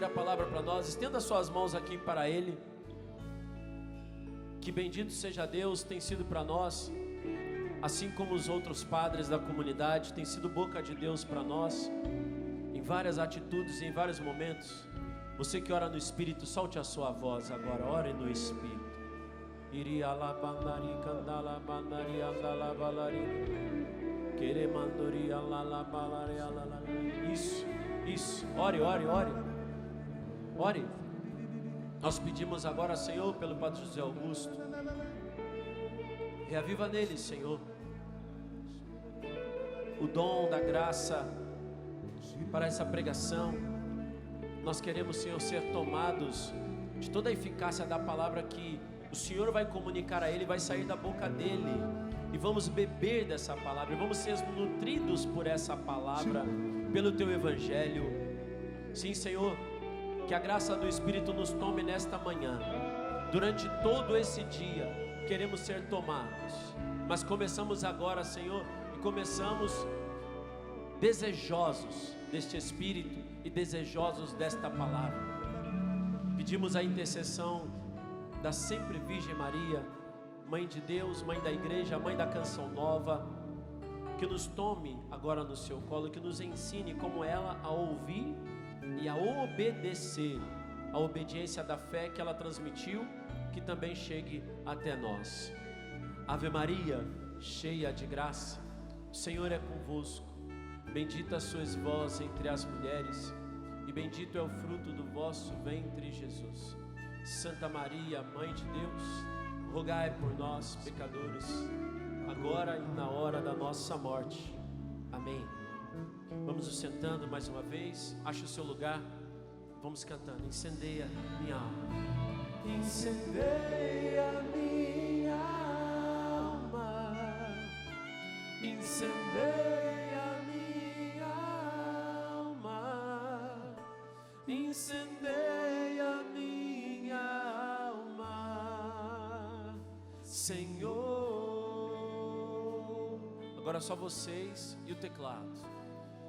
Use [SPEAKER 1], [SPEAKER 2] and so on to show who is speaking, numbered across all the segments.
[SPEAKER 1] trazer a palavra para nós, estenda suas mãos aqui para Ele. Que bendito seja Deus, tem sido para nós, assim como os outros padres da comunidade, tem sido boca de Deus para nós, em várias atitudes e em vários momentos. Você que ora no Espírito, solte a sua voz agora, ore no Espírito. Isso, ore. Nós pedimos agora, Senhor, pelo Padre José Augusto, reaviva nele, Senhor, o dom da graça para essa pregação. Nós queremos, Senhor, ser tomados de toda a eficácia da palavra que o Senhor vai comunicar a ele, vai sair da boca dele, e vamos beber dessa palavra, e vamos ser nutridos por essa palavra, pelo teu evangelho. Sim, Senhor, que a graça do Espírito nos tome nesta manhã. Durante todo esse dia queremos ser tomados, mas começamos agora, Senhor, e começamos desejosos deste Espírito e desejosos desta palavra. Pedimos a intercessão da sempre Virgem Maria, Mãe de Deus, Mãe da Igreja, Mãe da Canção Nova, que nos tome agora no seu colo, que nos ensine como ela a ouvir e a obedecer, a obediência da fé que ela transmitiu, que também chegue até nós. Ave Maria, cheia de graça, o Senhor é convosco, bendita sois vós entre as mulheres, e bendito é o fruto do vosso ventre, Jesus. Santa Maria, Mãe de Deus, rogai por nós, pecadores, agora e na hora da nossa morte. Amém. Vamos nos sentando mais uma vez, ache o seu lugar, vamos cantando. Incendeia minha alma, incendeia minha alma, incendeia minha alma, incendeia minha alma, Senhor. Agora só vocês e o teclado.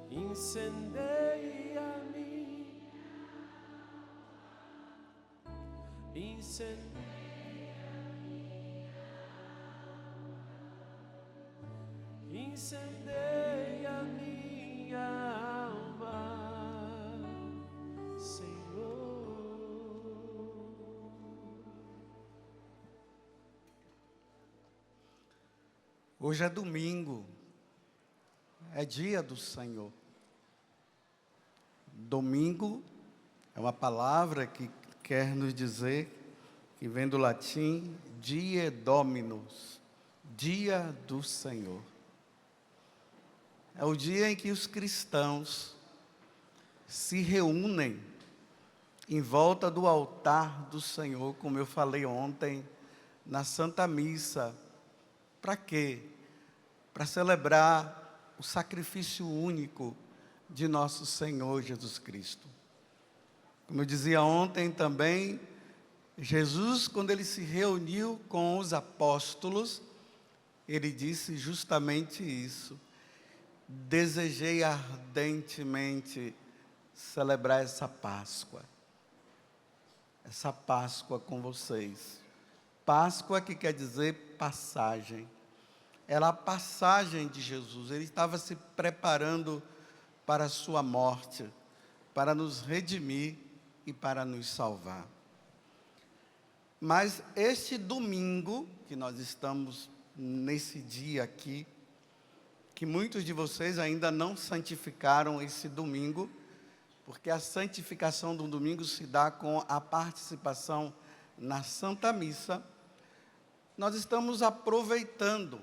[SPEAKER 1] Incendeia-me, incendeia minha alma, Senhor.
[SPEAKER 2] Hoje é domingo, é dia do Senhor. Domingo é uma palavra que quer nos dizer, que vem do latim, die Dominus, dia do Senhor. É o dia em que os cristãos se reúnem em volta do altar do Senhor, como eu falei ontem, na Santa Missa. Para quê? Para celebrar o sacrifício único de nosso Senhor Jesus Cristo. Como eu dizia ontem também, Jesus, quando ele se reuniu com os apóstolos, ele disse justamente isso: desejei ardentemente celebrar essa Páscoa com vocês. Páscoa, que quer dizer passagem. Era a passagem de Jesus. Ele estava se preparando para a sua morte, para nos redimir e para nos salvar. Mas este domingo, que nós estamos nesse dia aqui, que muitos de vocês ainda não santificaram esse domingo, porque a santificação do domingo se dá com a participação na Santa Missa, nós estamos aproveitando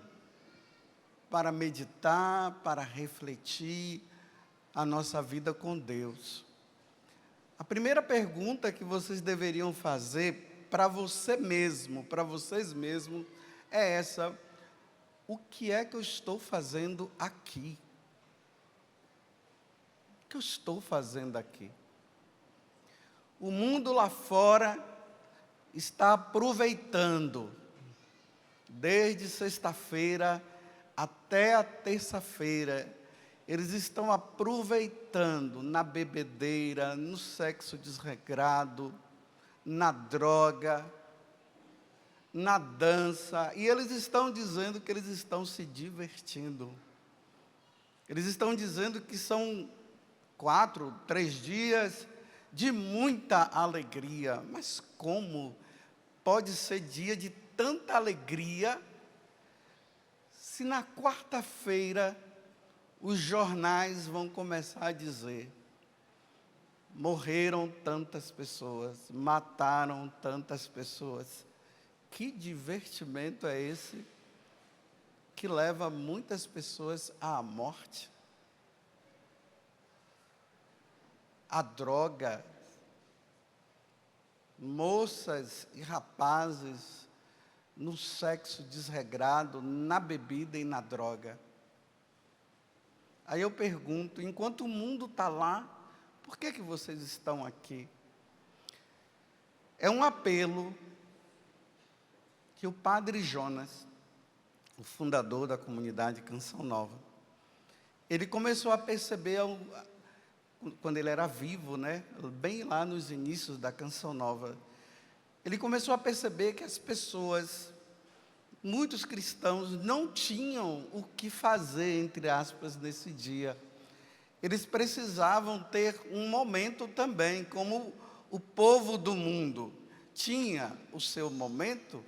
[SPEAKER 2] para meditar, para refletir a nossa vida com Deus. A primeira pergunta que vocês deveriam fazer para você mesmo, para vocês mesmos, é essa: o que é que eu estou fazendo aqui? O que eu estou fazendo aqui? O mundo lá fora está aproveitando, desde sexta-feira até a terça-feira, eles estão aproveitando na bebedeira, no sexo desregrado, na droga, na dança, e eles estão dizendo que eles estão se divertindo. Eles estão dizendo que são 4, 3 dias de muita alegria. Mas como pode ser dia de tanta alegria se na quarta-feira os jornais vão começar a dizer: morreram tantas pessoas, mataram tantas pessoas? Que divertimento é esse que leva muitas pessoas à morte? A droga, moças e rapazes no sexo desregrado, na bebida e na droga. Aí eu pergunto, enquanto o mundo está lá, por que vocês estão aqui? É um apelo que o Padre Jonas, o fundador da comunidade Canção Nova, ele começou a perceber, quando ele era vivo, né, bem lá nos inícios da Canção Nova, ele começou a perceber que as pessoas, muitos cristãos, não tinham o que fazer, entre aspas, nesse dia. Eles precisavam ter um momento também, como o povo do mundo tinha o seu momento.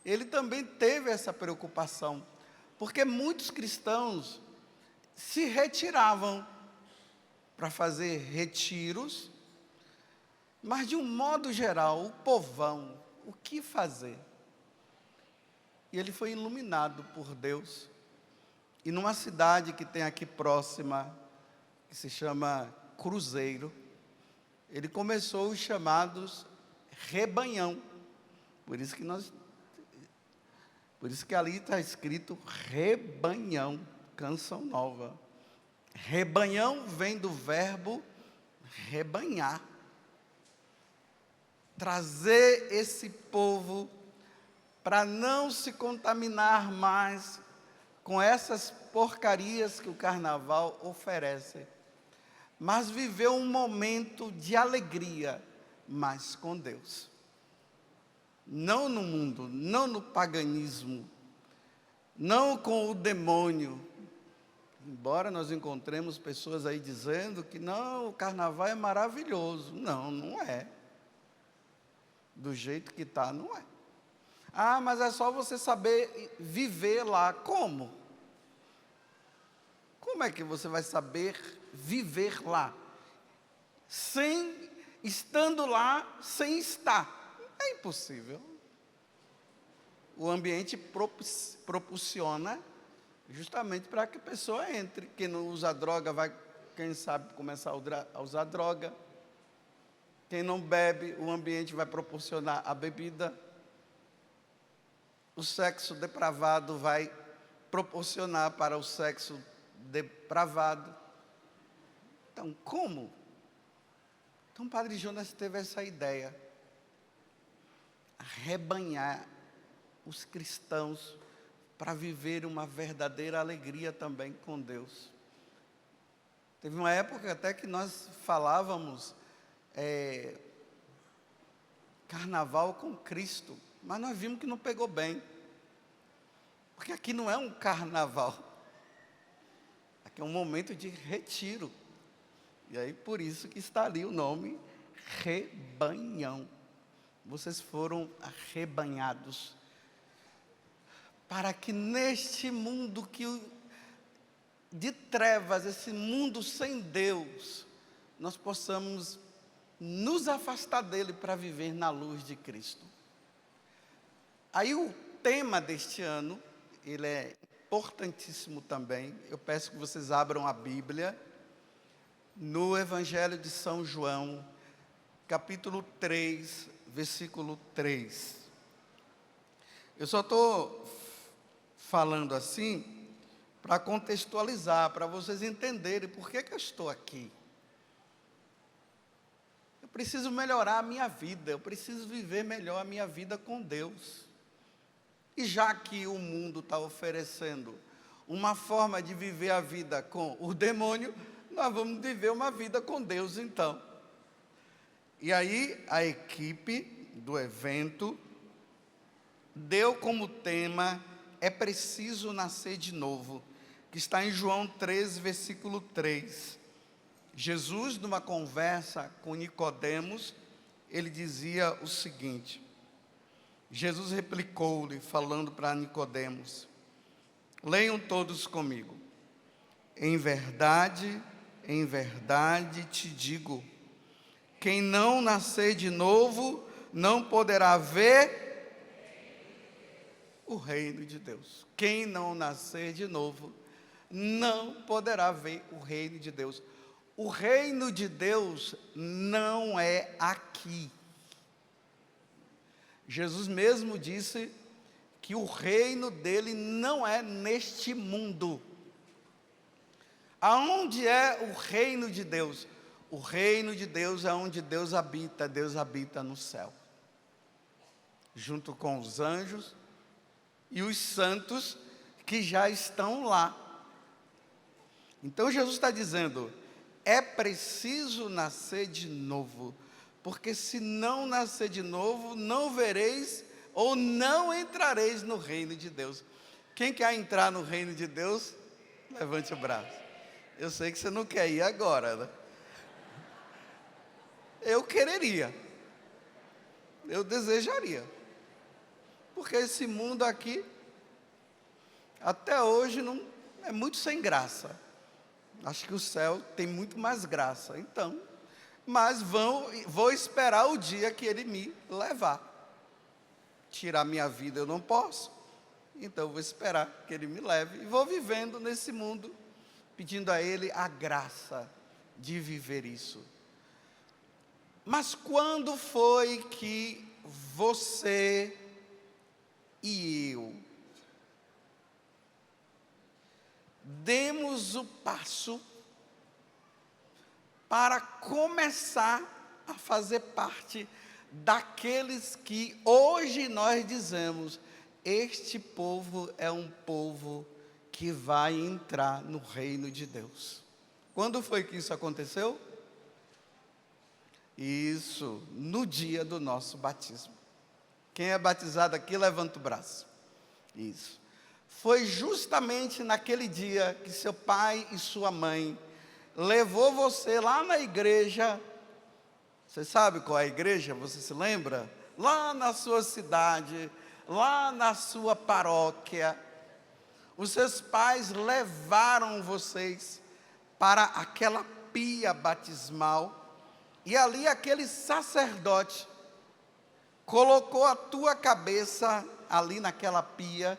[SPEAKER 2] Ele também teve essa preocupação, porque muitos cristãos se retiravam para fazer retiros, mas de um modo geral, o povão, o que fazer? E ele foi iluminado por Deus, e numa cidade que tem aqui próxima, que se chama Cruzeiro, ele começou os chamados rebanhão, por isso que ali está escrito rebanhão, Canção Nova. Rebanhão vem do verbo rebanhar. Trazer esse povo para não se contaminar mais com essas porcarias que o carnaval oferece, mas viver um momento de alegria, mas com Deus. Não no mundo, não no paganismo, não com o demônio. Embora nós encontremos pessoas aí dizendo que não, o carnaval é maravilhoso. Não, não é. Do jeito que está, não é. Ah, mas é só você saber viver lá. Como? Como é que você vai saber viver lá? Estando lá, sem estar. É impossível. O ambiente propulsiona justamente para que a pessoa entre. Quem não usa droga vai, quem sabe, começar a usar droga. Quem não bebe, o ambiente vai proporcionar a bebida. O sexo depravado vai proporcionar para o sexo depravado. Então, como? Então, o Padre Jonas teve essa ideia. Arrebanhar os cristãos para viver uma verdadeira alegria também com Deus. Teve uma época até que nós falávamos carnaval com Cristo, mas nós vimos que não pegou bem, porque aqui não é um carnaval, aqui é um momento de retiro, e aí por isso que está ali o nome rebanhão. Vocês foram arrebanhados, para que neste mundo de trevas, esse mundo sem Deus, nós possamos nos afastar dele para viver na luz de Cristo. Aí o tema deste ano, ele é importantíssimo também. Eu peço que vocês abram a Bíblia no Evangelho de São João, capítulo 3, versículo 3. Eu só estou falando assim para contextualizar, para vocês entenderem por que eu estou aqui. Eu preciso melhorar a minha vida, eu preciso viver melhor a minha vida com Deus. E já que o mundo está oferecendo uma forma de viver a vida com o demônio, nós vamos viver uma vida com Deus então. E aí a equipe do evento deu como tema, é preciso nascer de novo, que está em João 13, versículo 3. Jesus, numa conversa com Nicodemos, ele dizia o seguinte, Jesus replicou-lhe, falando para Nicodemos, leiam todos comigo, em verdade te digo, quem não nascer de novo, não poderá ver o reino de Deus. Quem não nascer de novo, não poderá ver o reino de Deus. O reino de Deus não é aqui. Jesus mesmo disse que o reino dele não é neste mundo. Aonde é o reino de Deus? O reino de Deus é onde Deus habita no céu. Junto com os anjos e os santos que já estão lá. Então Jesus está dizendo, é preciso nascer de novo, porque se não nascer de novo, não vereis ou não entrareis no reino de Deus. Quem quer entrar no reino de Deus, levante o braço. Eu sei que você não quer ir agora, né? Eu quereria, eu desejaria, porque esse mundo aqui, até hoje, não é muito sem graça. Acho que o céu tem muito mais graça, então, mas vou esperar o dia que ele me levar. Tirar minha vida eu não posso, então vou esperar que ele me leve, e vou vivendo nesse mundo, pedindo a ele a graça de viver isso. Mas quando foi que você e eu demos o passo para começar a fazer parte daqueles que hoje nós dizemos, este povo é um povo que vai entrar no reino de Deus? Quando foi que isso aconteceu? Isso, no dia do nosso batismo. Quem é batizado aqui, levanta o braço. Isso. Foi justamente naquele dia que seu pai e sua mãe levou você lá na igreja. Você sabe qual é a igreja? Você se lembra? Lá na sua cidade, lá na sua paróquia. Os seus pais levaram vocês para aquela pia batismal. E ali aquele sacerdote colocou a tua cabeça ali naquela pia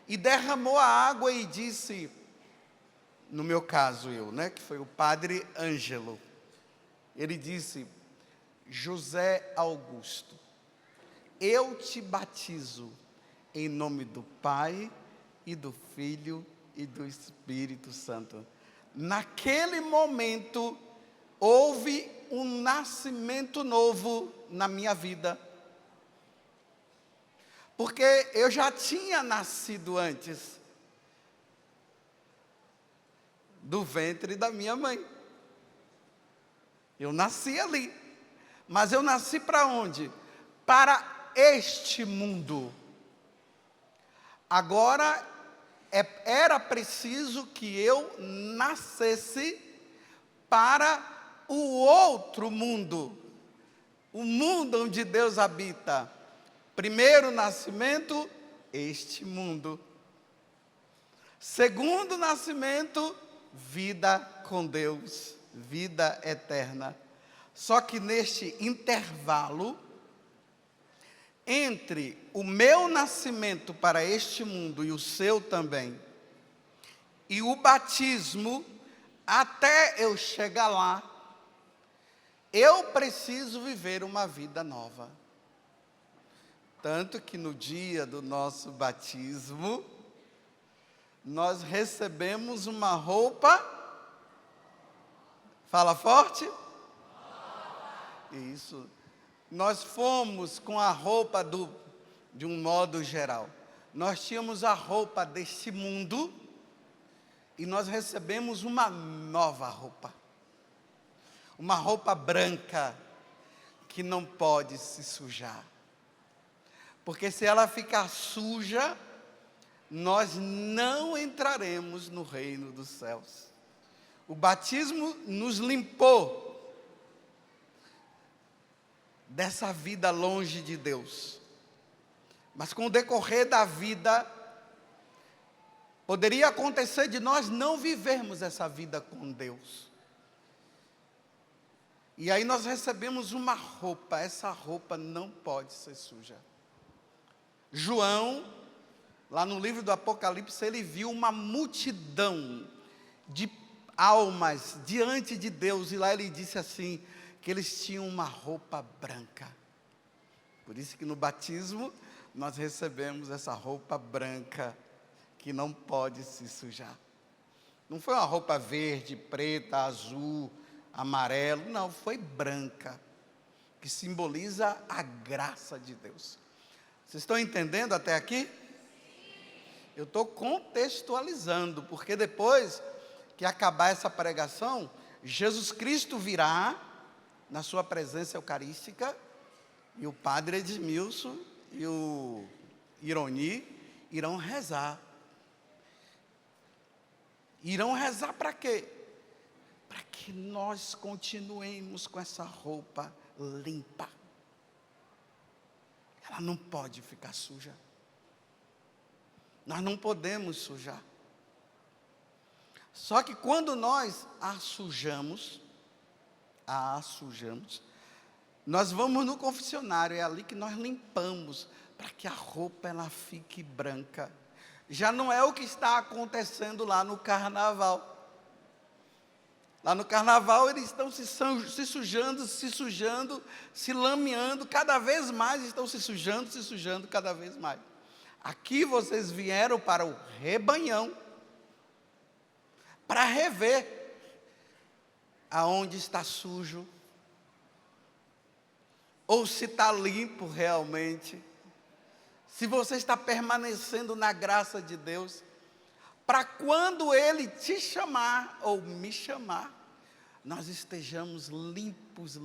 [SPEAKER 2] e derramou a água e disse, no meu caso que foi o padre Ângelo, ele disse, José Augusto, eu te batizo em nome do Pai e do Filho e do Espírito Santo. Naquele momento, houve um nascimento novo na minha vida, porque eu já tinha nascido antes do ventre da minha mãe. Eu nasci ali, mas eu nasci para onde? Para este mundo. Agora, era preciso que eu nascesse para o outro mundo, o mundo onde Deus habita. Primeiro nascimento, este mundo. Segundo nascimento, vida com Deus, vida eterna. Só que neste intervalo, entre o meu nascimento para este mundo e o seu também, e o batismo, até eu chegar lá, eu preciso viver uma vida nova. Tanto que no dia do nosso batismo, nós recebemos uma roupa, fala forte? Isso, nós fomos com a roupa de um modo geral. Nós tínhamos a roupa deste mundo, e nós recebemos uma nova roupa. Uma roupa branca que não pode se sujar. Porque se ela ficar suja, nós não entraremos no reino dos céus. O batismo nos limpou dessa vida longe de Deus. Mas com o decorrer da vida, poderia acontecer de nós não vivermos essa vida com Deus. E aí nós recebemos uma roupa, essa roupa não pode ser suja. João, lá no livro do Apocalipse, ele viu uma multidão de almas diante de Deus, e lá ele disse assim, que eles tinham uma roupa branca. Por isso que no batismo, nós recebemos essa roupa branca, que não pode se sujar. Não foi uma roupa verde, preta, azul, amarelo, não, foi branca, que simboliza a graça de Deus. Vocês estão entendendo até aqui? Eu estou contextualizando, porque depois que acabar essa pregação, Jesus Cristo virá na sua presença eucarística, e o padre Edmilson e o Ironi irão rezar. Irão rezar para quê? Para que nós continuemos com essa roupa limpa. Ela não pode ficar suja. Nós não podemos sujar. Só que quando nós a sujamos, nós vamos no confessionário, é ali que nós limpamos, para que a roupa ela fique branca. Já não é o que está acontecendo lá no carnaval. Lá no carnaval eles estão se sujando, se lameando, cada vez mais estão se sujando cada vez mais. Aqui vocês vieram para o rebanhão, para rever aonde está sujo, ou se está limpo realmente, se você está permanecendo na graça de Deus, para quando Ele te chamar ou me chamar, nós estejamos limpos,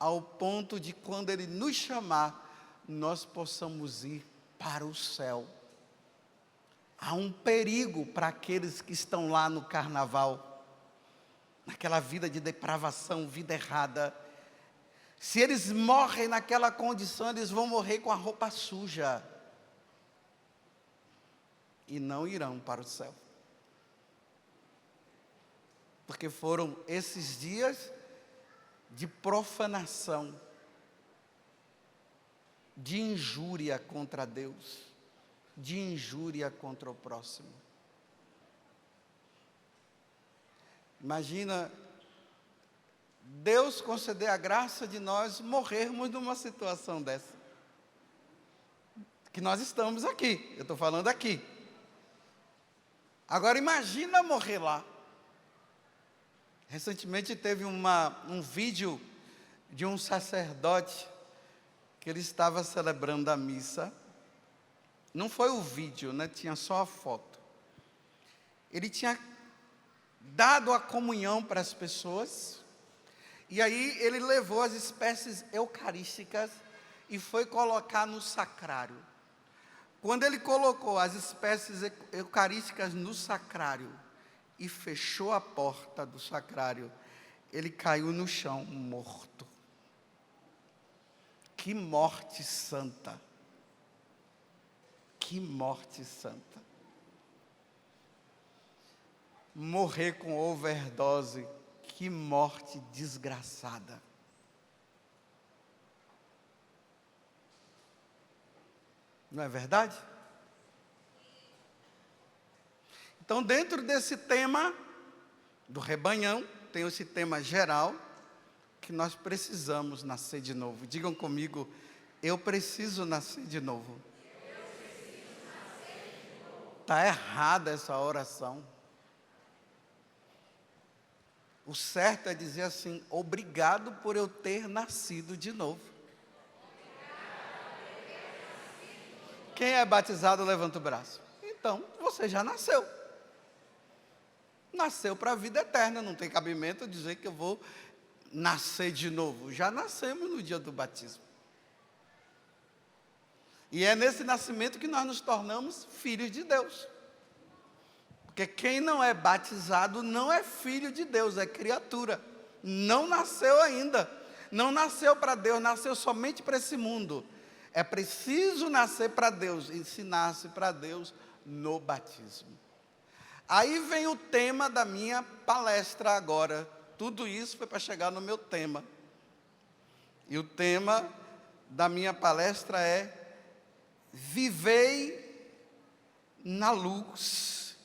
[SPEAKER 2] ao ponto de quando Ele nos chamar, nós possamos ir para o céu. Há um perigo para aqueles que estão lá no carnaval, naquela vida de depravação, vida errada. Se eles morrem naquela condição, eles vão morrer com a roupa suja. E não irão para o céu. Porque foram esses dias de profanação, de injúria contra Deus, de injúria contra o próximo. Imagina Deus conceder a graça de nós morrermos numa situação dessa. Que nós estamos aqui, eu estou falando aqui. Agora imagina morrer lá. Recentemente teve um vídeo de um sacerdote que ele estava celebrando a missa. Não foi o vídeo, né? Tinha só a foto. Ele tinha dado a comunhão para as pessoas, e aí ele levou as espécies eucarísticas e foi colocar no sacrário. Quando ele colocou as espécies eucarísticas no sacrário e fechou a porta do sacrário, ele caiu no chão morto. Que morte santa! Que morte santa! Morrer com overdose, que morte desgraçada! Não é verdade? Então, dentro desse tema do rebanhão, tem esse tema geral, que nós precisamos nascer de novo. Digam comigo, eu preciso nascer de novo. Está errada essa oração. O certo é dizer assim, obrigado por eu ter nascido de novo. Quem é batizado, levanta o braço. Então, você já nasceu. nasceu para a vida eterna, não tem cabimento dizer que eu vou nascer de novo. Já nascemos no dia do batismo. E é nesse nascimento que nós nos tornamos filhos de Deus. Porque quem não é batizado não é filho de Deus, é criatura. Não nasceu ainda. Não nasceu para Deus, nasceu somente para esse mundo. É preciso nascer para Deus, e se nasce para Deus no batismo. Aí vem o tema da minha palestra agora. Tudo isso foi para chegar no meu tema. E o tema da minha palestra é: vivei na luz.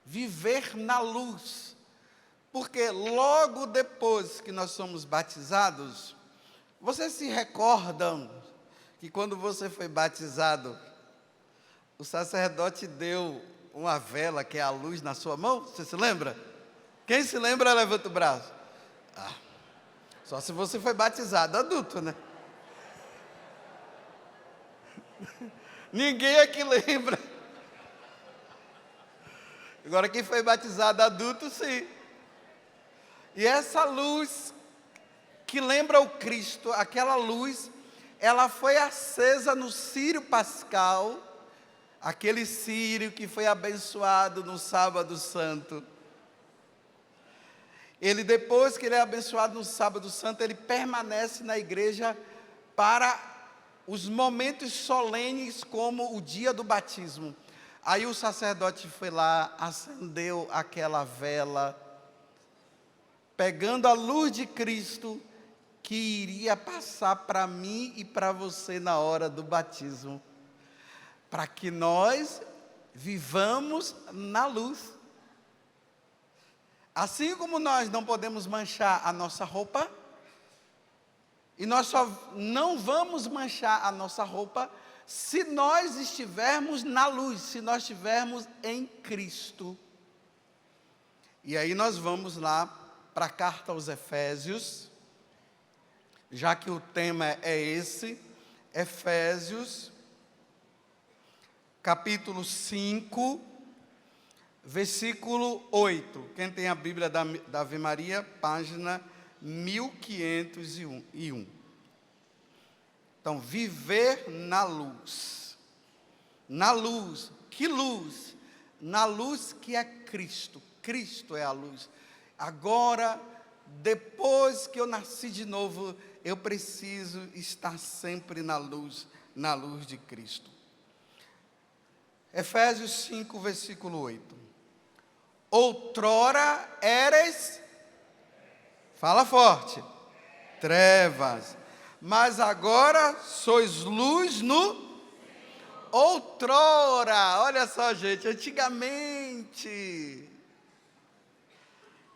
[SPEAKER 2] Viver na luz. Porque logo depois que nós somos batizados, vocês se recordam que quando você foi batizado, o sacerdote deu uma vela, que é a luz, na sua mão? Você se lembra? Quem se lembra, levanta o braço. Só se você foi batizado adulto, né? Ninguém aqui lembra. Agora, quem foi batizado adulto, sim. E essa luz que lembra o Cristo, aquela luz, ela foi acesa no Círio Pascal, aquele círio que foi abençoado no Sábado Santo. Ele, depois que ele é abençoado no Sábado Santo, ele permanece na igreja para os momentos solenes, como o dia do batismo. Aí o sacerdote foi lá, acendeu aquela vela, pegando a luz de Cristo, que iria passar para mim e para você na hora do batismo, para que nós vivamos na luz. Assim como nós não podemos manchar a nossa roupa, e nós só não vamos manchar a nossa roupa se nós estivermos na luz, se nós estivermos em Cristo. E aí nós vamos lá para a carta aos Efésios, já que o tema é esse, Efésios, capítulo 5, versículo 8. Quem tem a Bíblia da Ave Maria, página 1501. Então, viver na luz. Na luz. Que luz? Na luz que é Cristo. Cristo é a luz. Agora, depois que eu nasci de novo, eu preciso estar sempre na luz de Cristo. Efésios 5, versículo 8. Outrora eres, fala forte, trevas, mas agora sois luz no outrora. Olha só, gente, antigamente,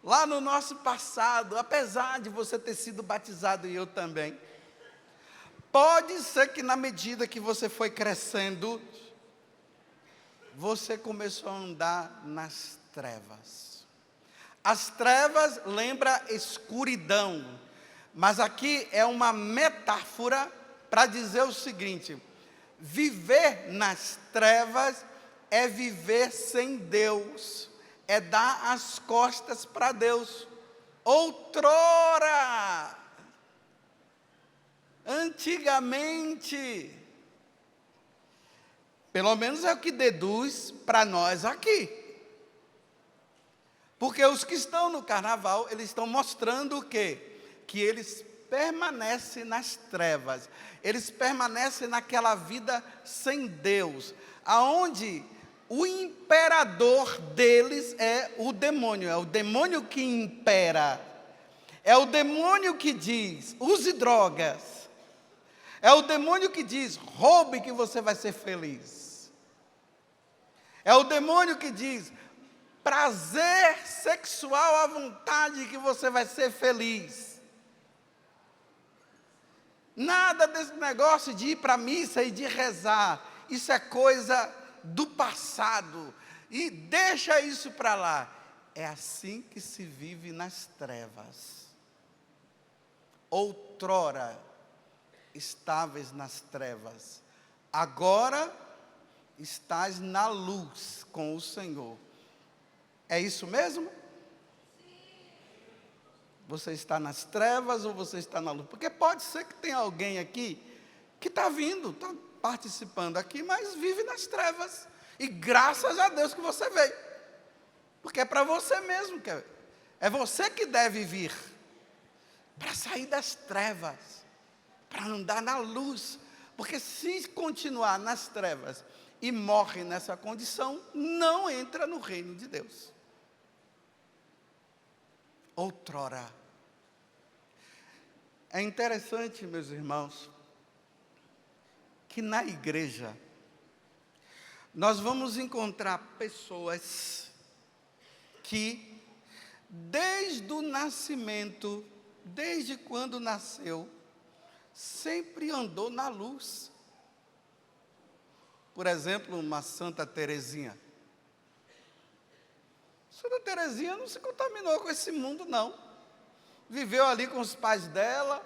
[SPEAKER 2] lá no nosso passado, apesar de você ter sido batizado e eu também, pode ser que na medida que você foi crescendo, você começou a andar nas trevas. As trevas lembra escuridão, mas aqui é uma metáfora para dizer o seguinte: viver nas trevas é viver sem Deus, é dar as costas para Deus. Outrora, antigamente, pelo menos é o que deduz para nós aqui. Porque os que estão no carnaval, eles estão mostrando o quê? Que eles permanecem nas trevas, eles permanecem naquela vida sem Deus, aonde o imperador deles é o demônio que impera, é o demônio que diz, use drogas, é o demônio que diz, roube que você vai ser feliz, é o demônio que diz, prazer sexual à vontade que você vai ser feliz. Nada desse negócio de ir para a missa e de rezar, isso é coisa do passado, e deixa isso para lá. É assim que se vive nas trevas. Outrora estavas nas trevas, agora estás na luz com o Senhor. É isso mesmo? Você está nas trevas ou você está na luz? Porque pode ser que tenha alguém aqui que está vindo, está participando aqui, mas vive nas trevas. E graças a Deus que você veio. Porque é para você mesmo. É você que deve vir. Para sair das trevas. Para andar na luz. Porque se continuar nas trevas e morre nessa condição, não entra no reino de Deus. Outrora. É interessante, meus irmãos, que na igreja nós vamos encontrar pessoas que desde o nascimento, desde quando nasceu, sempre andou na luz. Por exemplo, uma Santa Teresinha. Santa Teresinha não se contaminou com esse mundo, não. Viveu ali com os pais dela.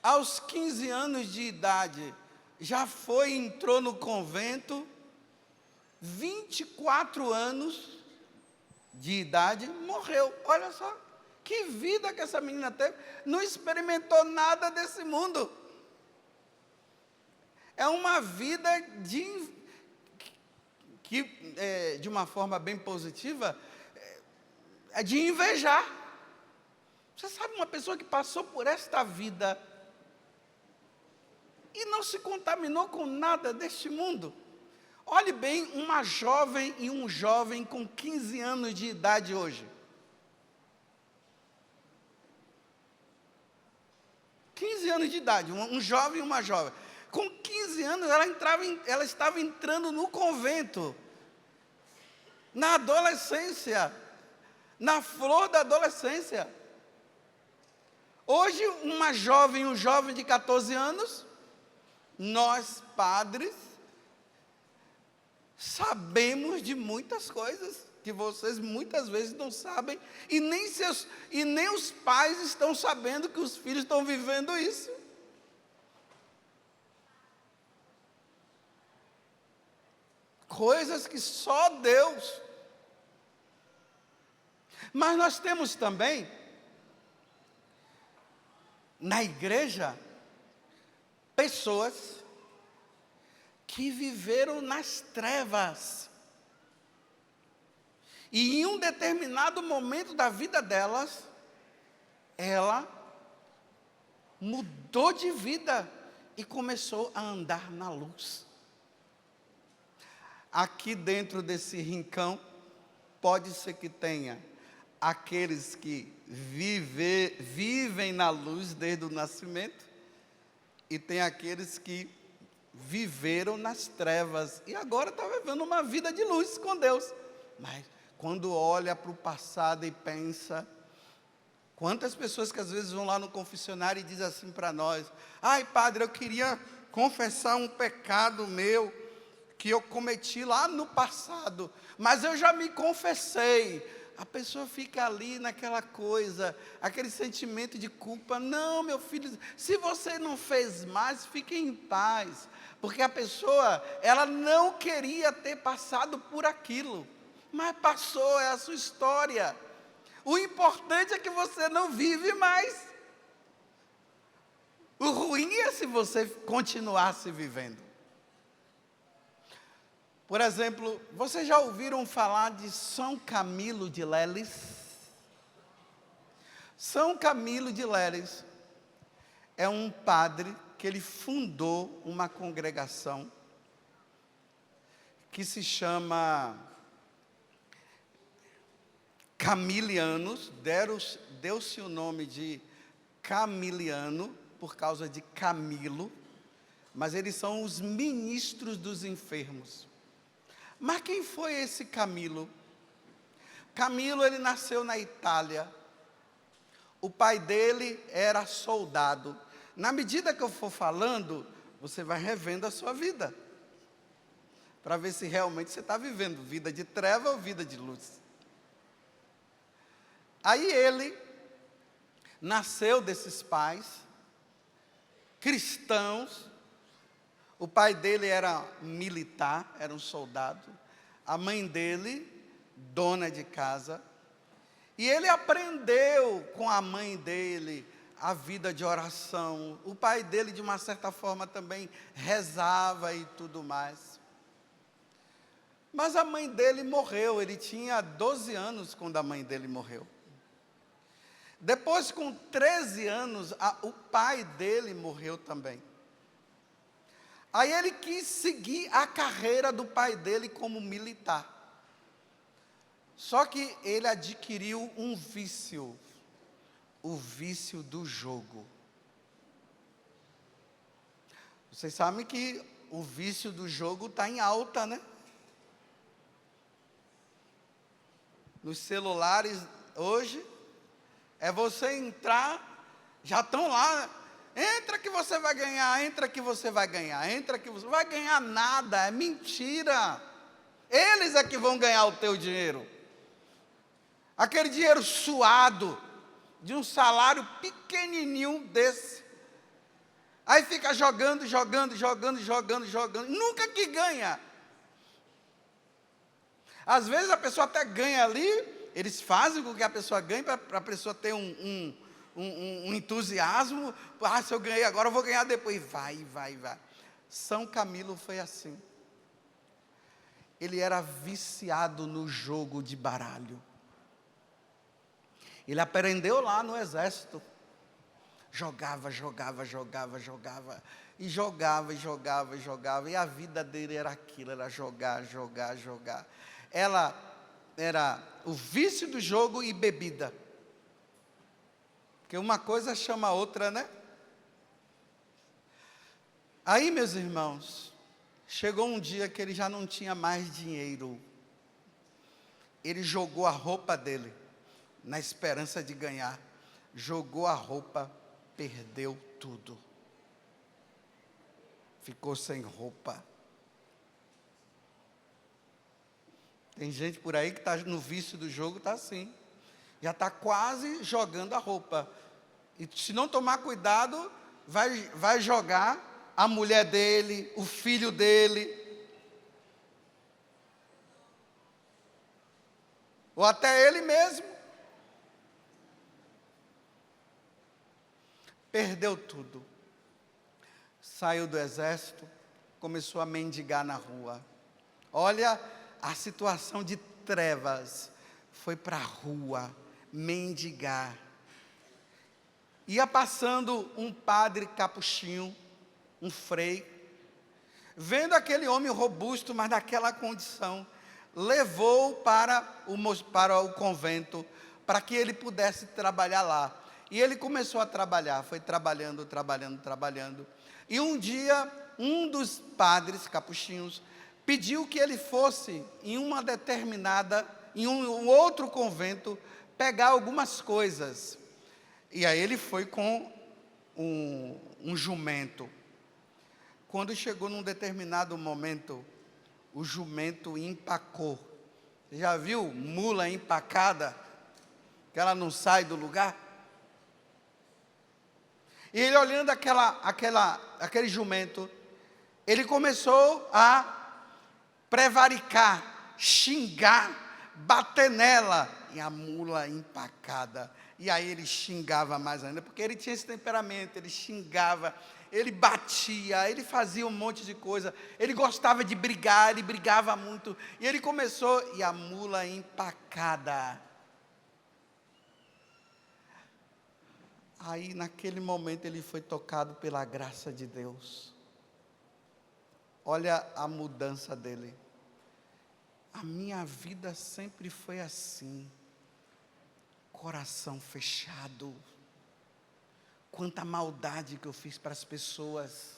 [SPEAKER 2] Aos 15 anos de idade, já entrou no convento. 24 anos de idade, morreu. Olha só, que vida que essa menina teve. Não experimentou nada desse mundo. É uma vida de uma forma bem positiva, é de invejar. Você sabe, uma pessoa que passou por esta vida e não se contaminou com nada deste mundo. Olhe bem, uma jovem e um jovem com 15 anos de idade hoje. 15 anos de idade, um jovem e uma jovem. Com 15 anos, ela estava entrando no convento, na adolescência, na flor da adolescência. Hoje, uma jovem e um jovem de 14 anos, nós, padres, sabemos de muitas coisas que vocês muitas vezes não sabem, e nem os pais estão sabendo que os filhos estão vivendo isso. Coisas que só Deus. Mas nós temos também, na igreja, pessoas que viveram nas trevas. E em um determinado momento da vida delas, ela mudou de vida e começou a andar na luz. Aqui dentro desse rincão, pode ser que tenha aqueles que vivem na luz desde o nascimento, e tem aqueles que viveram nas trevas e agora estão vivendo uma vida de luz com Deus. Mas quando olha para o passado e pensa, quantas pessoas que às vezes vão lá no confessionário e dizem assim para nós: ai, padre, eu queria confessar um pecado meu que eu cometi lá no passado, mas eu já me confessei. A pessoa fica ali naquela coisa, aquele sentimento de culpa. Não, meu filho, se você não fez mais, fique em paz. Porque a pessoa, ela não queria ter passado por aquilo, mas passou, é a sua história. O importante é que você não vive mais. O ruim é se você continuasse vivendo. Por exemplo, vocês já ouviram falar de São Camilo de Leles? São Camilo de Leles é um padre que ele fundou uma congregação que se chama Camilianos. Deu-se o nome de Camiliano por causa de Camilo, mas eles são os ministros dos enfermos. Mas quem foi esse Camilo? Camilo, ele nasceu na Itália. O pai dele era soldado. Na medida que eu for falando, você vai revendo a sua vida, para ver se realmente você está vivendo vida de treva ou vida de luz. Aí ele nasceu desses pais cristãos. O pai dele era militar, era um soldado. A mãe dele dona de casa, e ele aprendeu com a mãe dele a vida de oração. O pai dele, de uma certa forma, também rezava e tudo mais. Mas a mãe dele morreu, ele tinha 12 anos quando a mãe dele morreu. Depois, com 13 anos, o pai dele morreu também. Aí ele quis seguir a carreira do pai dele como militar. Só que ele adquiriu um vício, o vício do jogo. Vocês sabem que o vício do jogo está em alta, né? Nos celulares hoje, é você entrar, já estão lá, entra que você vai ganhar, entra que você vai ganhar, entra que você vai ganhar nada, é mentira. Eles é que vão ganhar o teu dinheiro. Aquele dinheiro suado, de um salário pequenininho desse. Aí fica jogando, nunca que ganha. Às vezes a pessoa até ganha ali, eles fazem com que a pessoa ganhe, para a pessoa ter um entusiasmo. Ah, se eu ganhei agora, eu vou ganhar depois. Vai. São Camilo foi assim. Ele era viciado no jogo de baralho. Ele aprendeu lá no exército. Jogava. E a vida dele era aquilo, era jogar. Ela era o vício do jogo e bebida. Porque uma coisa chama a outra, né? Aí, meus irmãos, chegou um dia que ele já não tinha mais dinheiro. Ele jogou a roupa dele, na esperança de ganhar. Jogou a roupa, perdeu tudo. Ficou sem roupa. Tem gente por aí que está no vício do jogo, está assim. Já está quase jogando a roupa. E se não tomar cuidado, vai jogar a mulher dele, o filho dele. Ou até ele mesmo. Perdeu tudo. Saiu do exército, começou a mendigar na rua. Olha a situação de trevas. Foi para a rua mendigar. Ia passando um padre capuchinho, um frei, vendo aquele homem robusto, mas naquela condição, levou para o convento, para que ele pudesse trabalhar lá. E ele começou a trabalhar, foi trabalhando. E um dia, um dos padres capuchinhos pediu que ele fosse em um outro convento, pegar algumas coisas. E aí ele foi com um jumento. Quando chegou num determinado momento, o jumento empacou. Você já viu mula empacada? Que ela não sai do lugar? E ele olhando aquele jumento, ele começou a prevaricar, xingar, bater nela. E a mula empacada. E aí ele xingava mais ainda, porque ele tinha esse temperamento, ele xingava, ele batia, ele fazia um monte de coisa, ele gostava de brigar, ele brigava muito, e ele começou, e a mula empacada. Aí naquele momento ele foi tocado pela graça de Deus. Olha a mudança dele. A minha vida sempre foi assim. Coração fechado. Quanta maldade que eu fiz para as pessoas.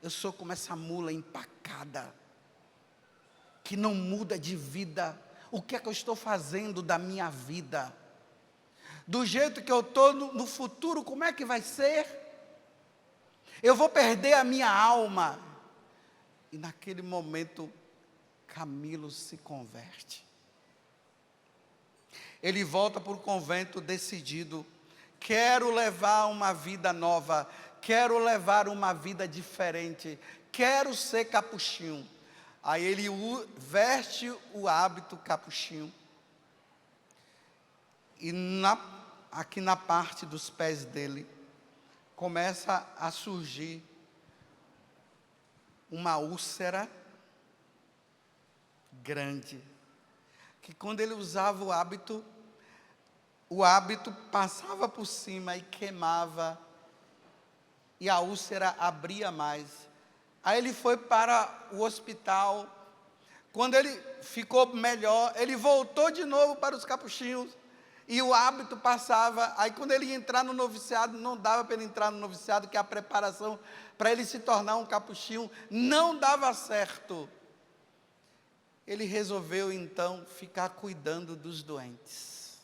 [SPEAKER 2] Eu sou como essa mula empacada, que não muda de vida. O que é que eu estou fazendo da minha vida? Do jeito que eu estou no futuro, como é que vai ser? Eu vou perder a minha alma. E naquele momento, Camilo se converte. Ele volta para o convento decidido. Quero levar uma vida nova. Quero levar uma vida diferente. Quero ser capuchinho. Aí ele veste o hábito capuchinho. E aqui na parte dos pés dele, começa a surgir uma úlcera grande, que quando ele usava o hábito passava por cima e queimava, e a úlcera abria mais. Aí ele foi para o hospital. Quando ele ficou melhor, ele voltou de novo para os capuchinhos, e o hábito passava. Aí quando ele ia entrar no noviciado, não dava para ele entrar no noviciado, que a preparação para ele se tornar um capuchinho não dava certo. Ele resolveu então ficar cuidando dos doentes.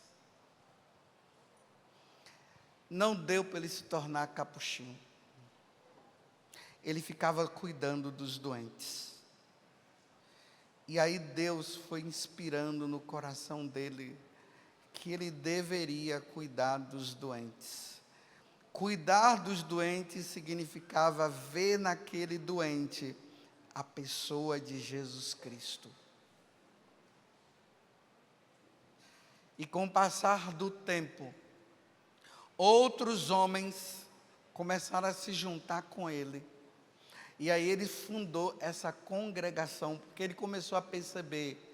[SPEAKER 2] Não deu para ele se tornar capuchinho. Ele ficava cuidando dos doentes. E aí Deus foi inspirando no coração dele que ele deveria cuidar dos doentes. Cuidar dos doentes significava ver naquele doente a pessoa de Jesus Cristo. E com o passar do tempo, outros homens começaram a se juntar com ele. E aí ele fundou essa congregação, porque ele começou a perceber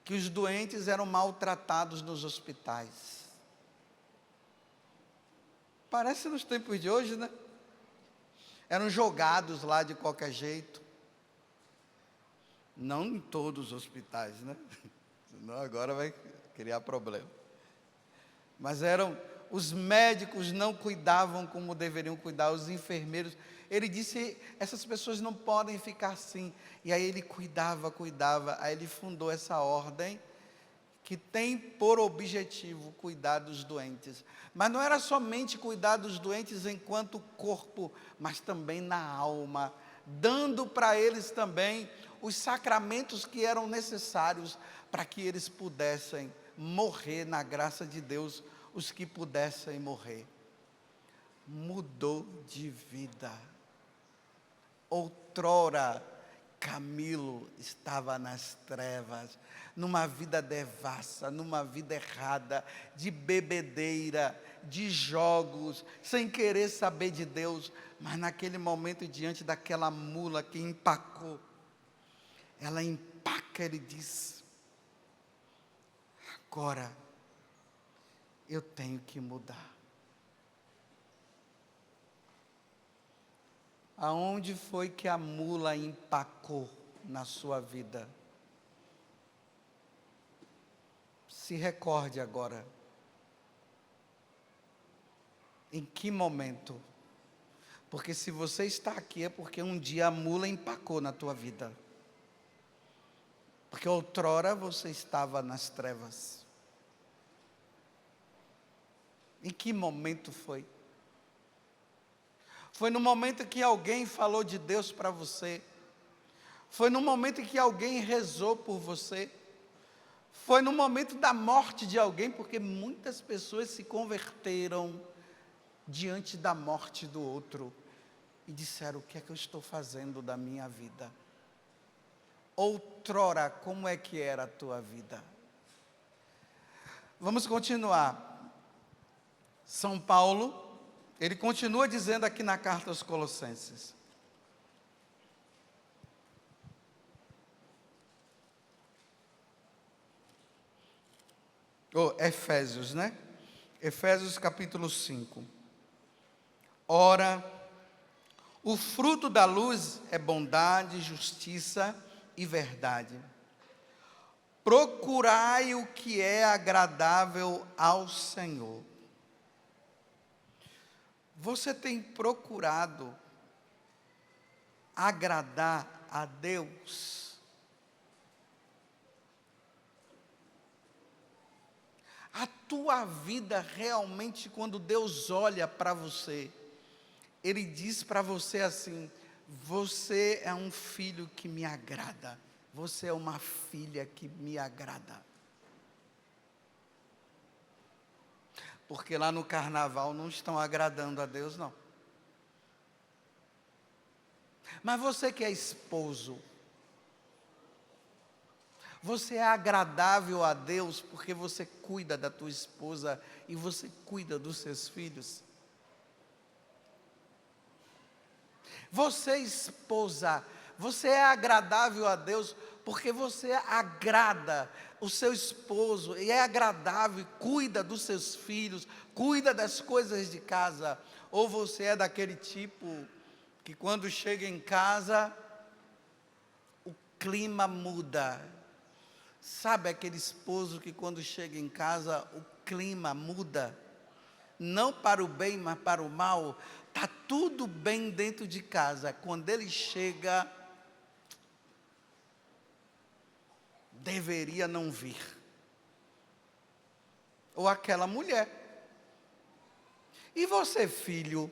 [SPEAKER 2] que os doentes eram maltratados nos hospitais. Parece nos tempos de hoje, né? Eram jogados lá de qualquer jeito. Não em todos os hospitais, né? Senão agora vai criar problema. Mas os médicos não cuidavam como deveriam cuidar, os enfermeiros. Ele disse, essas pessoas não podem ficar assim. E aí ele cuidava. Aí ele fundou essa ordem que tem por objetivo cuidar dos doentes. Mas não era somente cuidar dos doentes enquanto corpo, mas também na alma, dando para eles também os sacramentos que eram necessários para que eles pudessem morrer na graça de Deus, os que pudessem morrer. Mudou de vida. Outrora, Camilo estava nas trevas, numa vida devassa, numa vida errada, de bebedeira, de jogos, sem querer saber de Deus. Mas naquele momento, diante daquela mula que empacou, ela empaca, ele diz, agora eu tenho que mudar. Aonde foi que a mula empacou na sua vida? Se recorde agora. Em que momento? Porque se você está aqui é porque um dia a mula empacou na tua vida. Porque outrora você estava nas trevas. Em que momento foi? Foi no momento que alguém falou de Deus para você. Foi no momento que alguém rezou por você. Foi no momento da morte de alguém, porque muitas pessoas se converteram diante da morte do outro e disseram, o que é que eu estou fazendo da minha vida? Outrora, como é que era a tua vida? Vamos continuar. São Paulo, ele continua dizendo aqui na carta aos Colossenses. Efésios, né? Efésios capítulo 5. Ora, o fruto da luz é bondade, justiça e verdade. Procurai o que é agradável ao Senhor. Você tem procurado agradar a Deus? A tua vida realmente, quando Deus olha para você, Ele diz para você assim, você é um filho que me agrada, você é uma filha que me agrada. Porque lá no carnaval não estão agradando a Deus, não. Mas você que é esposo, Você é agradável a Deus porque você cuida da tua esposa e você cuida dos seus filhos. Você, esposa, você é agradável a Deus porque você agrada o seu esposo e é agradável, cuida dos seus filhos, cuida das coisas de casa. Ou você é daquele tipo que quando chega em casa, o clima muda. Sabe aquele esposo que quando chega em casa, o clima muda? Não para o bem, mas para o mal. Está tudo bem dentro de casa. Quando ele chega, deveria não vir. Ou aquela mulher. E você, filho,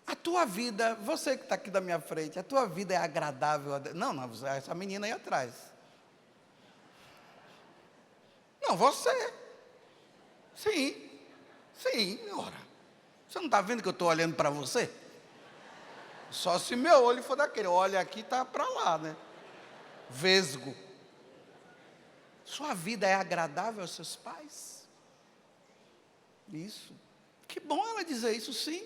[SPEAKER 2] a tua vida, você que está aqui da minha frente, a tua vida é agradável a Deus? Não, essa menina aí atrás. Não, você. Sim, ora. Você não está vendo que eu estou olhando para você? Só se meu olho for daquele. Olha aqui, está para lá, né? Vesgo. Sua vida é agradável aos seus pais? Isso. Que bom ela dizer isso, sim.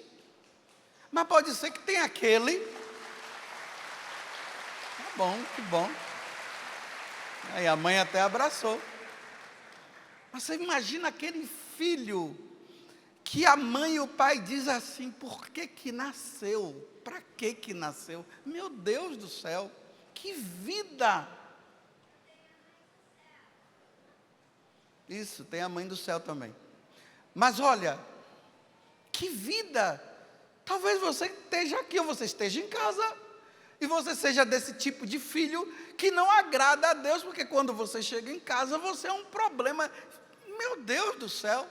[SPEAKER 2] Mas pode ser que tenha aquele. Tá bom, que bom. Aí a mãe até abraçou. Mas você imagina aquele filho que a mãe e o pai diz assim: por que que nasceu? Para que nasceu? Meu Deus do céu, que vida! Isso, tem a mãe do céu também. Mas olha, que vida! Talvez você esteja aqui, ou você esteja em casa, e você seja desse tipo de filho que não agrada a Deus, porque quando você chega em casa, você é um problema. Meu Deus do céu!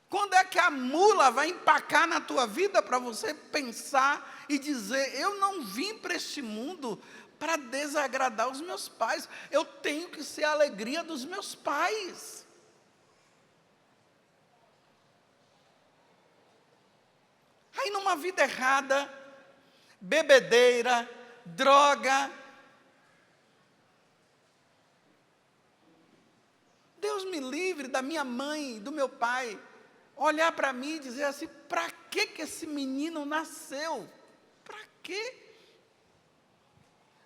[SPEAKER 2] Quando é que a mula vai empacar na tua vida para você pensar e dizer: eu não vim para este mundo para desagradar os meus pais, eu tenho que ser a alegria dos meus pais. Aí numa vida errada, bebedeira, droga, Deus me livre da minha mãe, do meu pai, olhar para mim e dizer assim: para que esse menino nasceu? Para quê?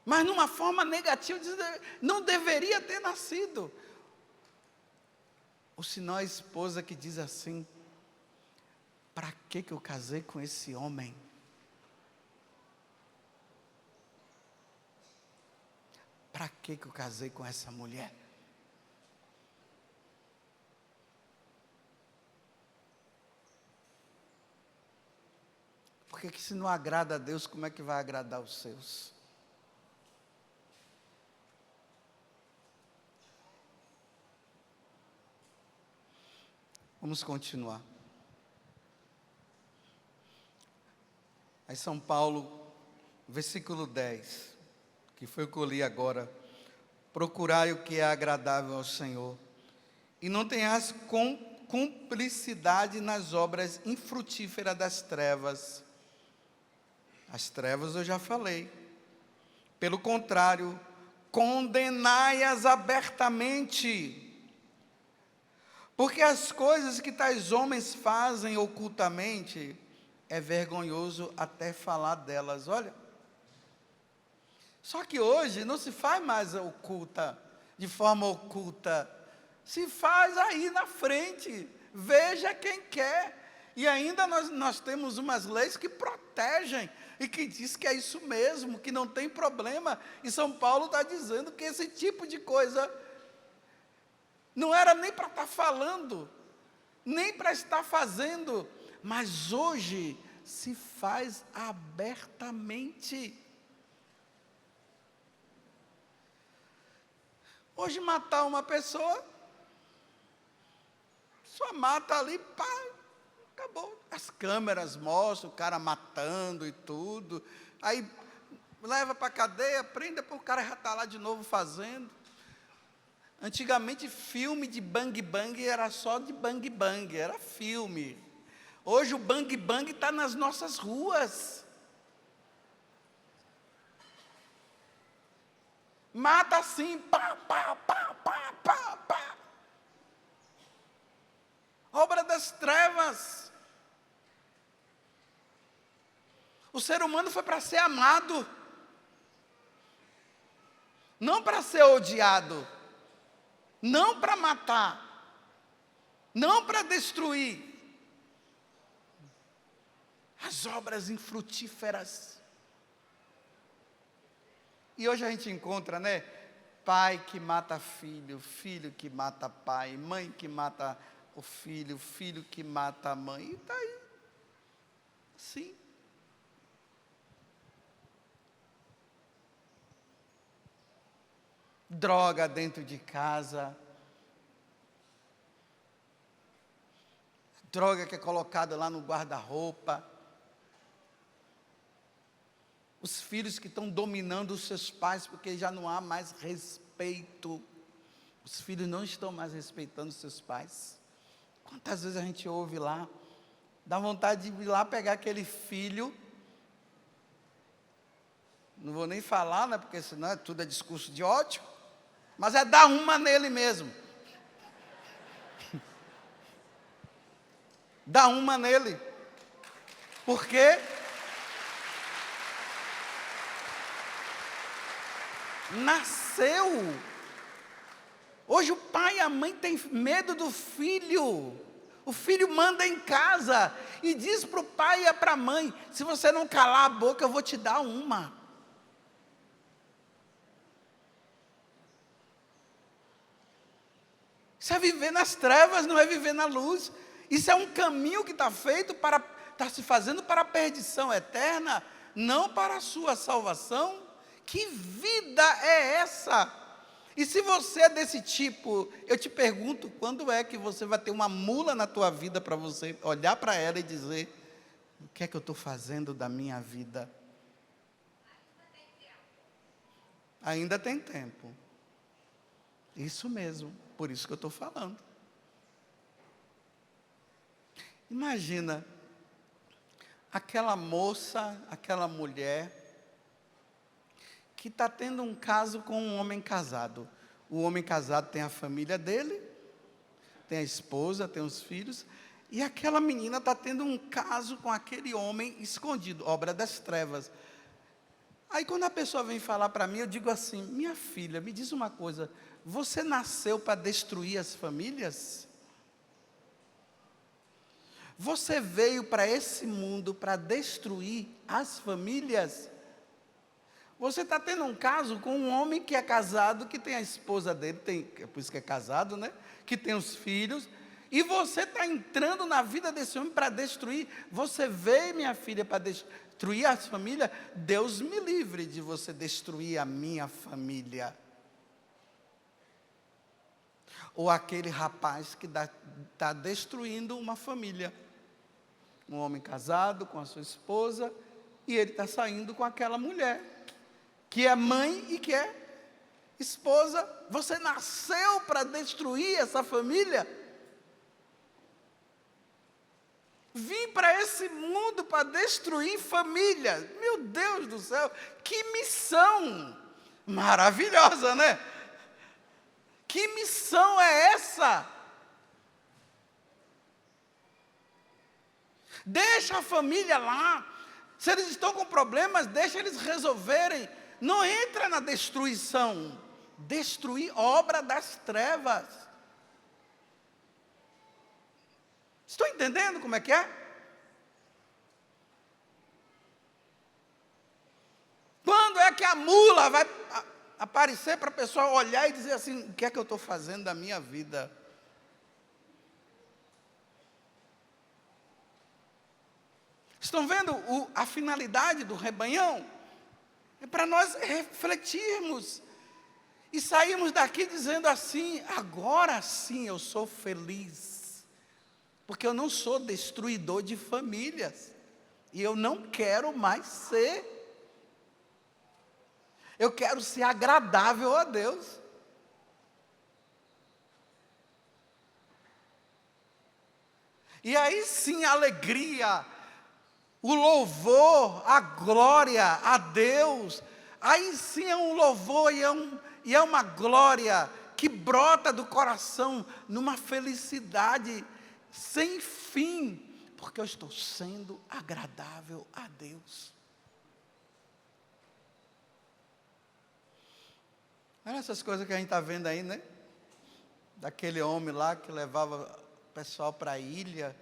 [SPEAKER 2] Mas numa forma negativa, dizer, não deveria ter nascido. Ou senão a esposa que diz assim: para que eu casei com esse homem? Para que eu casei com essa mulher? Porque que se não agrada a Deus, como é que vai agradar os seus? Vamos continuar. Aí São Paulo, versículo 10, que foi o que eu li agora: procurai o que é agradável ao Senhor, e não tenhas cumplicidade nas obras infrutíferas das trevas. As trevas eu já falei. Pelo contrário, condenai-as abertamente, porque as coisas que tais homens fazem ocultamente, é vergonhoso até falar delas. Olha, só que hoje não se faz mais de forma oculta, se faz aí na frente, veja quem quer. E ainda nós temos umas leis que protegem, e que diz que é isso mesmo, que não tem problema. E São Paulo está dizendo que esse tipo de coisa não era nem para estar falando, nem para estar fazendo, mas hoje se faz abertamente. Hoje matar uma pessoa, só mata ali, pá, acabou. As câmeras mostram o cara matando e tudo, aí leva para a cadeia, prende, depois o cara já está lá de novo fazendo. Antigamente filme de bang bang era só de bang bang, era filme. Hoje o bang bang está nas nossas ruas. Mata assim, pá, pá, pá, pá, pá, pá. Obra das trevas. O ser humano foi para ser amado, não para ser odiado, não para matar, não para destruir. As obras infrutíferas. E hoje a gente encontra, né? Pai que mata filho, filho que mata pai, mãe que mata o filho, filho que mata a mãe. E está aí. Sim. Droga dentro de casa. Droga que é colocada lá no guarda-roupa. Os filhos que estão dominando os seus pais porque já não há mais respeito. Os filhos não estão mais respeitando os seus pais. Quantas vezes a gente ouve lá, dá vontade de ir lá pegar aquele filho, não vou nem falar, né, porque senão tudo é discurso de ódio, mas é dar uma nele mesmo. Dá uma nele. Por quê? Nasceu. Hoje o pai e a mãe têm medo do filho. O filho manda em casa e diz para o pai e para a mãe: se você não calar a boca, eu vou te dar uma. Isso é viver nas trevas, não é viver na luz. Isso é um caminho que está feito para, está se fazendo para a perdição eterna, não para a sua salvação. Que vida é essa? E se você é desse tipo, eu te pergunto, quando é que você vai ter uma mula na tua vida para você olhar para ela e dizer: o que é que eu estou fazendo da minha vida? Ainda tem tempo. Isso mesmo, por isso que eu estou falando. Imagina, aquela moça, aquela mulher, que está tendo um caso com um homem casado. O homem casado tem a família dele, tem a esposa, tem os filhos, e aquela menina está tendo um caso com aquele homem escondido, obra das trevas. Aí quando a pessoa vem falar para mim, eu digo assim: minha filha, me diz uma coisa, você nasceu para destruir as famílias? Você veio para esse mundo para destruir as famílias? Você está tendo um caso com um homem que é casado, que tem a esposa dele, é por isso que é casado, né? Que tem os filhos, e você está entrando na vida desse homem para destruir. Você veio, minha filha, para destruir as famílias? Deus me livre de você destruir a minha família. Ou aquele rapaz que está destruindo uma família. Um homem casado com a sua esposa, e ele está saindo com aquela mulher, que é mãe e que é esposa. Você nasceu para destruir essa família? Vim para esse mundo para destruir famílias. Meu Deus do céu, que missão maravilhosa, né? Que missão é essa? Deixa a família lá. Se eles estão com problemas, deixa eles resolverem. Não entra na destruição. Destruir obra das trevas. Estou entendendo como é que é? Quando é que a mula vai aparecer para a pessoa olhar e dizer assim: o que é que eu estou fazendo da minha vida? Estão vendo a finalidade do rebanhão? É para nós refletirmos e sairmos daqui dizendo assim: agora sim eu sou feliz, porque eu não sou destruidor de famílias, e eu não quero mais ser. Eu quero ser agradável a Deus. E aí sim a alegria, o louvor, a glória a Deus, aí sim é um louvor e é uma glória que brota do coração numa felicidade sem fim, porque eu estou sendo agradável a Deus. Olha essas coisas que a gente está vendo aí, né? Daquele homem lá que levava o pessoal para a ilha,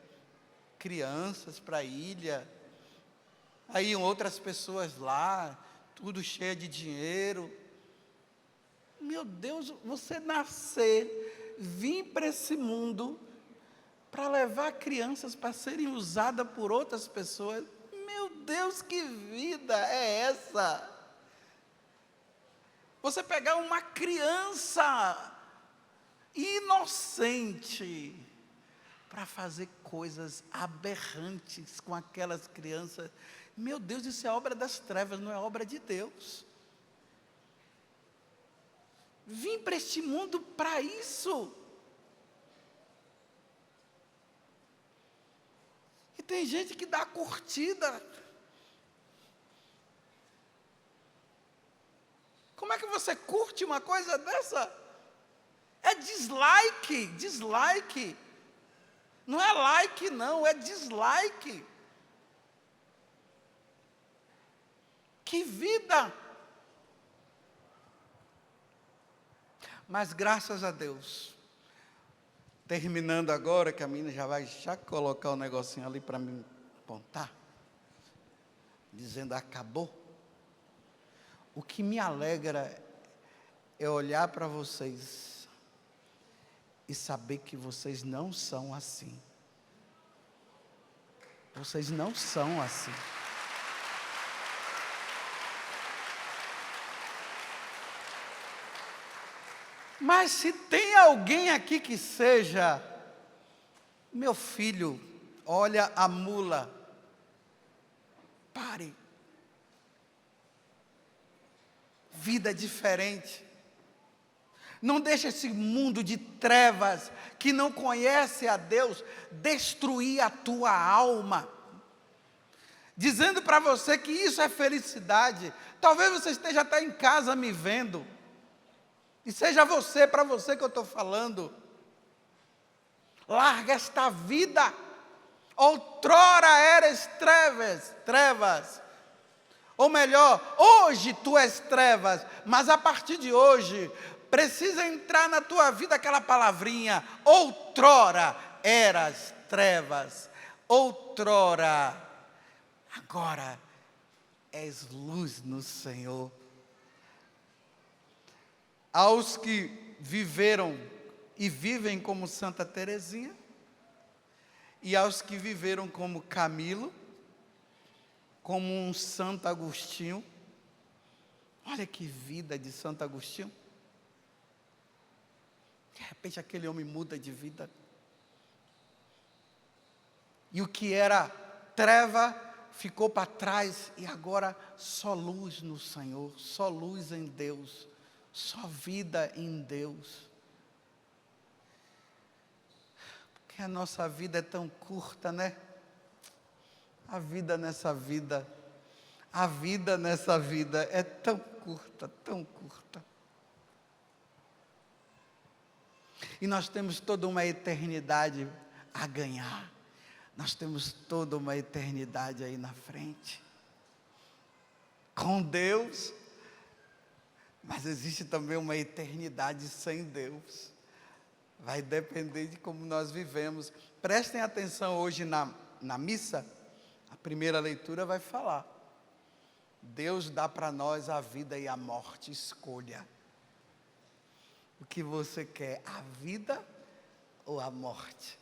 [SPEAKER 2] crianças para a ilha, aí iam outras pessoas lá, tudo cheio de dinheiro. Meu Deus, você nascer, vir para esse mundo, para levar crianças para serem usadas por outras pessoas, meu Deus, que vida é essa? Você pegar uma criança inocente para fazer coisas aberrantes com aquelas crianças, meu Deus, isso é obra das trevas, não é obra de Deus. Vim para este mundo para isso. E tem gente que dá curtida. Como é que você curte uma coisa dessa? É dislike, dislike. Não é like não, é dislike. Que vida! Mas graças a Deus, terminando agora, que a menina já vai colocar o negocinho ali para me apontar, dizendo acabou. O que me alegra é olhar para vocês e saber que vocês não são assim. Vocês não são assim. Mas se tem alguém aqui que seja, meu filho, olha a mula, pare. Vida diferente. Não deixe esse mundo de trevas, que não conhece a Deus, destruir a tua alma. Dizendo para você que isso é felicidade. Talvez você esteja até em casa me vendo. E seja você, para você que eu estou falando. Larga esta vida. Outrora eras trevas. Ou melhor, hoje tu és trevas, mas a partir de hoje, precisa entrar na tua vida aquela palavrinha, outrora eras trevas, outrora, agora és luz no Senhor. Aos que viveram e vivem como Santa Teresinha, e aos que viveram como Camilo, como um Santo Agostinho. Olha que vida de Santo Agostinho. De repente aquele homem muda de vida. E o que era treva ficou para trás, e agora só luz no Senhor, só luz em Deus, só vida em Deus. Porque a nossa vida é tão curta, né? A vida nessa vida é tão curta, tão curta. E nós temos toda uma eternidade a ganhar. Nós temos toda uma eternidade aí na frente. Com Deus. Mas existe também uma eternidade sem Deus. Vai depender de como nós vivemos. Prestem atenção hoje na missa. A primeira leitura vai falar. Deus dá para nós a vida e a morte. Escolha. O que você quer, a vida ou a morte?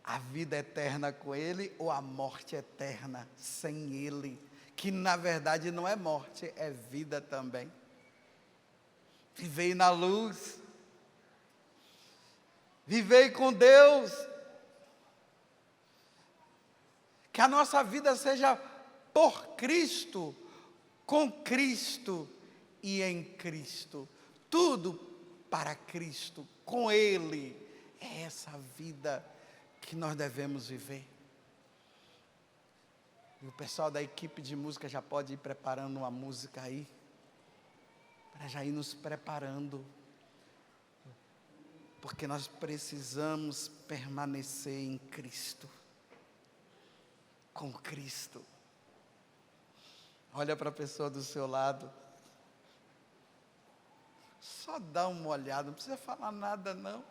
[SPEAKER 2] A vida eterna com Ele ou a morte eterna sem Ele? Que na verdade não é morte, é vida também. Vivei na luz. Vivei com Deus. Que a nossa vida seja por Cristo, com Cristo e em Cristo. Tudo para Cristo, com Ele. É essa vida que nós devemos viver. E o pessoal da equipe de música já pode ir preparando uma música aí. para já ir nos preparando, porque nós precisamos permanecer em Cristo, com Cristo. Olha para a pessoa do seu lado, só dá uma olhada, não precisa falar nada não.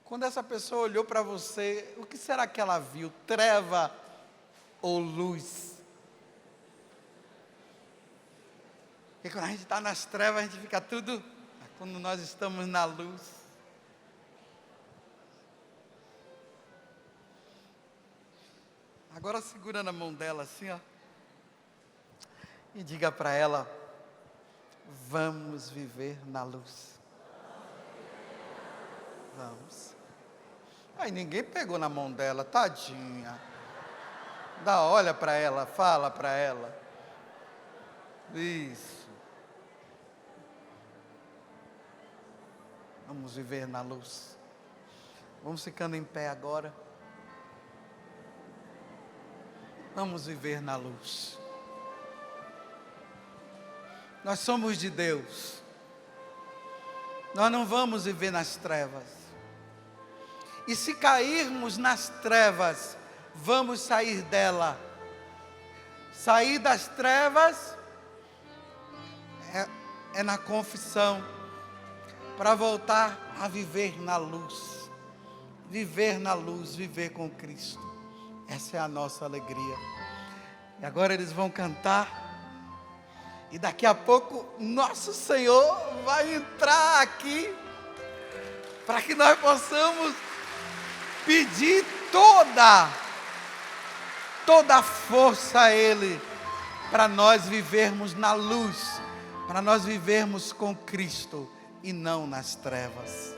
[SPEAKER 2] Quando essa pessoa olhou para você, o que será que ela viu? Treva ou luz? Porque quando a gente está nas trevas, a gente fica tudo. Quando nós estamos na luz. Agora segura na mão dela assim, ó. E diga para ela: vamos viver na luz. Vamos. Aí ninguém pegou na mão dela, tadinha. Olha para ela, fala para ela. Isso. Vamos viver na luz. Vamos ficando em pé agora. Vamos viver na luz. Nós somos de Deus. Nós não vamos viver nas trevas. E se cairmos nas trevas, vamos sair dela. Sair das trevas é na confissão, para voltar a viver na luz. Viver na luz, viver com Cristo. Essa é a nossa alegria. E agora eles vão cantar. E daqui a pouco, nosso Senhor vai entrar aqui, para que nós possamos pedir toda a força a Ele, para nós vivermos na luz, para nós vivermos com Cristo e não nas trevas.